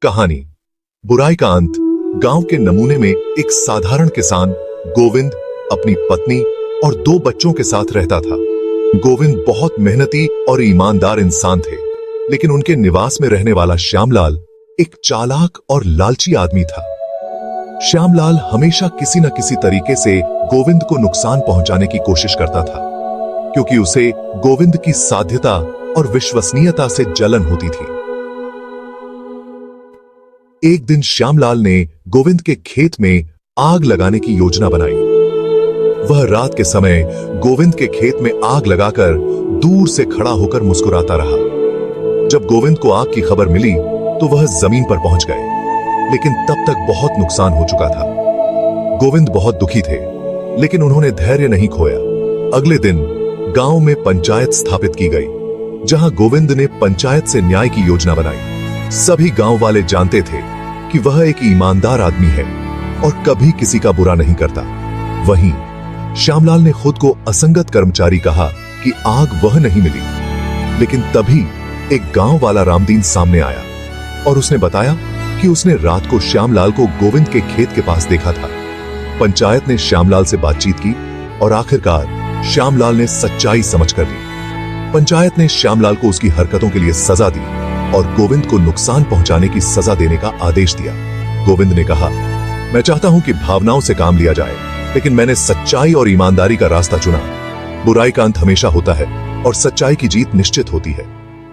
कहानी बुराई का अंत। गांव के नमूने में एक साधारण किसान गोविंद अपनी पत्नी और 2 बच्चों के साथ रहता था। गोविंद बहुत मेहनती और ईमानदार इंसान थे, लेकिन उनके निवास में रहने वाला श्यामलाल एक चालाक और लालची आदमी था। श्यामलाल हमेशा किसी न किसी तरीके से गोविंद को नुकसान पहुंचाने की कोशिश करता था, क्योंकि उसे गोविंद की साध्यता और विश्वसनीयता से जलन होती थी। एक दिन श्यामलाल ने गोविंद के खेत में आग लगाने की योजना बनाई। वह रात के समय गोविंद के खेत में आग लगाकर दूर से खड़ा होकर मुस्कुराता रहा। जब गोविंद को आग की खबर मिली तो वह जमीन पर पहुंच गए, लेकिन तब तक बहुत नुकसान हो चुका था। गोविंद बहुत दुखी थे, लेकिन उन्होंने धैर्य नहीं खोया। अगले दिन गांव में पंचायत स्थापित की गई, जहां गोविंद ने पंचायत से न्याय की योजना बनाई। सभी गांव वाले जानते थे कि वह एक ईमानदार आदमी है और कभी किसी का बुरा नहीं करता। वहीं श्यामलाल ने खुद को असंगत कर्मचारी कहा कि आग वह नहीं मिली, लेकिन तभी एक गांव वाला रामदीन सामने आया और उसने बताया कि उसने रात को श्यामलाल को गोविंद के खेत के पास देखा था। पंचायत ने श्यामलाल से बातचीत की और आखिरकार श्यामलाल ने सच्चाई समझ कर ली। पंचायत ने श्यामलाल को उसकी हरकतों के लिए सजा दी और गोविंद को नुकसान पहुंचाने की सजा देने का आदेश दिया। गोविंद ने कहा, मैं चाहता हूं कि भावनाओं से काम लिया जाए, लेकिन मैंने सच्चाई और ईमानदारी का रास्ता चुना। बुराई का अंत हमेशा होता है और सच्चाई की जीत निश्चित होती है।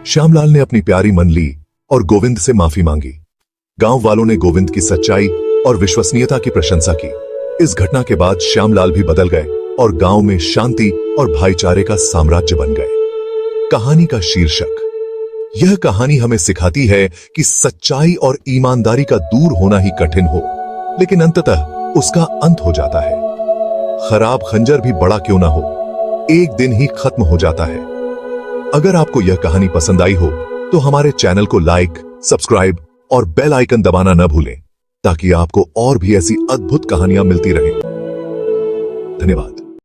श्यामलाल ने अपनी प्यारी मन ली और गोविंद से माफी मांगी। गांव वालों ने गोविंद की सच्चाई और विश्वसनीयता की प्रशंसा की। इस घटना के बाद श्यामलाल भी बदल गए और गांव में शांति और भाईचारे का साम्राज्य बन गए। कहानी का शीर्षक। यह कहानी हमें सिखाती है कि सच्चाई और ईमानदारी का दूर होना ही कठिन हो, लेकिन अंततः उसका अंत हो जाता है। खराब खंजर भी बड़ा क्यों ना हो, एक दिन ही खत्म हो जाता है। अगर आपको यह कहानी पसंद आई हो तो हमारे चैनल को लाइक, सब्सक्राइब और बेल आइकन दबाना न भूलें, ताकि आपको और भी ऐसी अद्भुत कहानियां मिलती रहें। धन्यवाद।